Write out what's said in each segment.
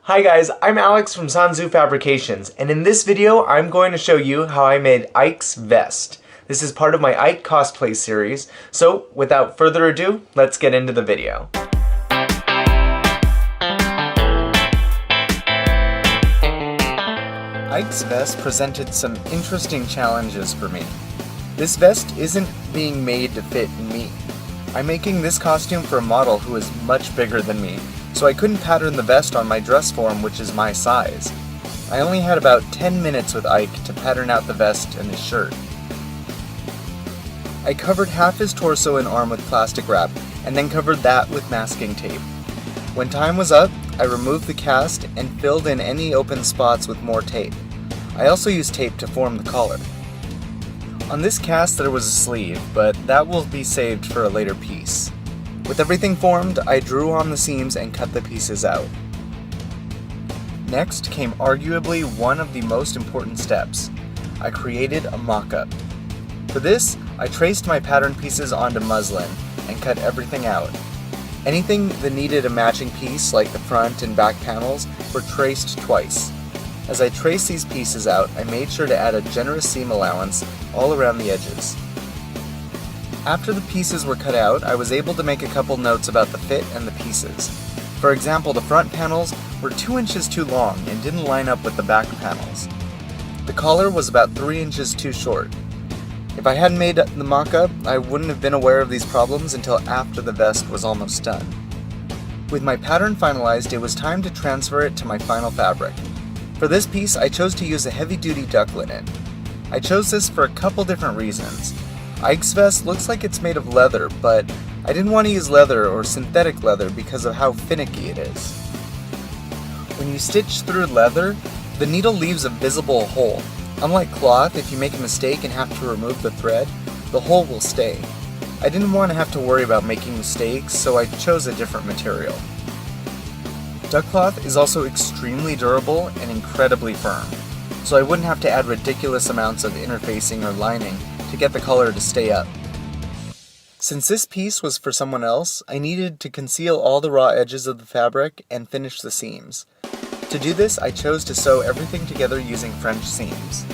Hi guys, I'm Alex from Sanzu Fabrications, and in this video I'm going to show you how I made Ike's vest. This is part of my Ike Cosplay series, so without further ado, let's get into the video. Ike's vest presented some interesting challenges for me. This vest isn't being made to fit me. I'm making this costume for a model who is much bigger than me, so I couldn't pattern the vest on my dress form, which is my size. I only had about 10 minutes with Ike to pattern out the vest and his shirt. I covered half his torso and arm with plastic wrap, and then covered that with masking tape. When time was up, I removed the cast and filled in any open spots with more tape. I also used tape to form the collar. On this cast there was a sleeve, but that will be saved for a later piece. With everything formed, I drew on the seams and cut the pieces out. Next came arguably one of the most important steps. I created a mock-up. For this, I traced my pattern pieces onto muslin and cut everything out. Anything that needed a matching piece, like the front and back panels, were traced twice. As I traced these pieces out, I made sure to add a generous seam allowance all around the edges. After the pieces were cut out, I was able to make a couple notes about the fit and the pieces. For example, the front panels were 2 inches too long and didn't line up with the back panels. The collar was about 3 inches too short. If I hadn't made the mock-up, I wouldn't have been aware of these problems until after the vest was almost done. With my pattern finalized, it was time to transfer it to my final fabric. For this piece, I chose to use a heavy-duty duck linen. I chose this for a couple different reasons. Ike's vest looks like it's made of leather, but I didn't want to use leather or synthetic leather because of how finicky it is. When you stitch through leather, the needle leaves a visible hole. Unlike cloth, if you make a mistake and have to remove the thread, the hole will stay. I didn't want to have to worry about making mistakes, so I chose a different material. Duck cloth is also extremely durable and incredibly firm, so I wouldn't have to add ridiculous amounts of interfacing or lining to get the color to stay up. Since this piece was for someone else, I needed to conceal all the raw edges of the fabric and finish the seams. To do this, I chose to sew everything together using French seams.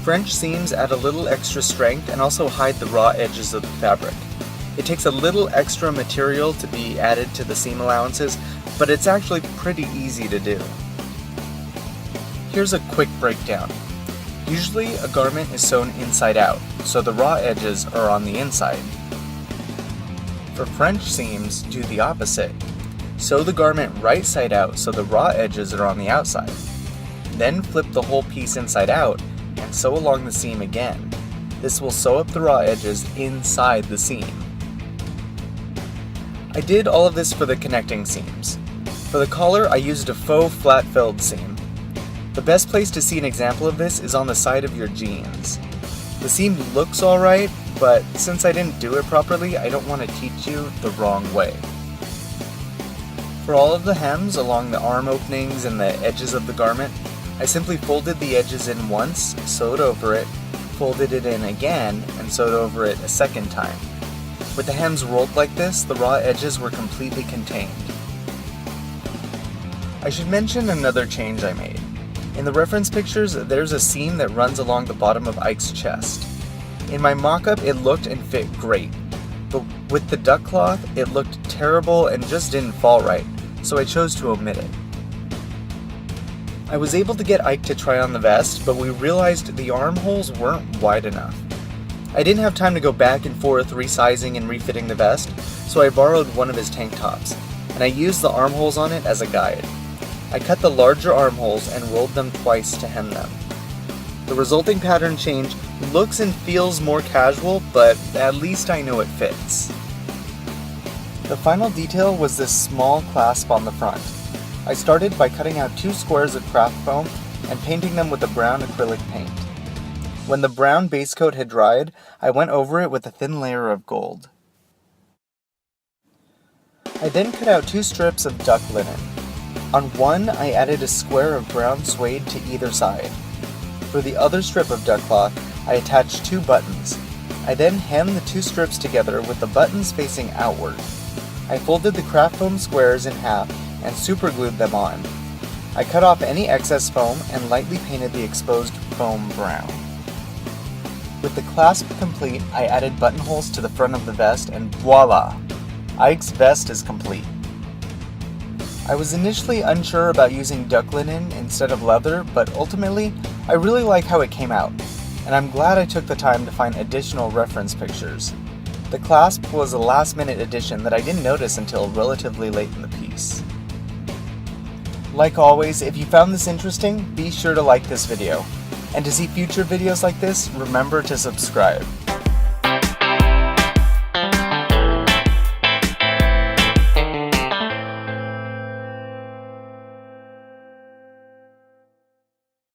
French seams add a little extra strength and also hide the raw edges of the fabric. It takes a little extra material to be added to the seam allowances, but it's actually pretty easy to do. Here's a quick breakdown. Usually a garment is sewn inside out, so the raw edges are on the inside. For French seams, do the opposite. Sew the garment right side out so the raw edges are on the outside. Then flip the whole piece inside out and sew along the seam again. This will sew up the raw edges inside the seam. I did all of this for the connecting seams. For the collar, I used a faux flat-filled seam. The best place to see an example of this is on the side of your jeans. The seam looks alright, but since I didn't do it properly, I don't want to teach you the wrong way. For all of the hems along the arm openings and the edges of the garment, I simply folded the edges in once, sewed over it, folded it in again, and sewed over it a second time. With the hems rolled like this, the raw edges were completely contained. I should mention another change I made. In the reference pictures, there's a seam that runs along the bottom of Ike's chest. In my mock-up, it looked and fit great, but with the duck cloth, it looked terrible and just didn't fall right, so I chose to omit it. I was able to get Ike to try on the vest, but we realized the armholes weren't wide enough. I didn't have time to go back and forth resizing and refitting the vest, so I borrowed one of his tank tops, and I used the armholes on it as a guide. I cut the larger armholes and rolled them twice to hem them. The resulting pattern change looks and feels more casual, but at least I know it fits. The final detail was this small clasp on the front. I started by cutting out 2 squares of craft foam and painting them with a brown acrylic paint. When the brown base coat had dried, I went over it with a thin layer of gold. I then cut out 2 strips of duck linen. On one, I added a square of brown suede to either side. For the other strip of duck cloth, I attached 2 buttons. I then hemmed the 2 strips together with the buttons facing outward. I folded the craft foam squares in half and superglued them on. I cut off any excess foam and lightly painted the exposed foam brown. With the clasp complete, I added buttonholes to the front of the vest and voila! Ike's vest is complete. I was initially unsure about using duck linen instead of leather, but ultimately, I really like how it came out, and I'm glad I took the time to find additional reference pictures. The clasp was a last-minute addition that I didn't notice until relatively late in the piece. Like always, if you found this interesting, be sure to like this video. And to see future videos like this, remember to subscribe.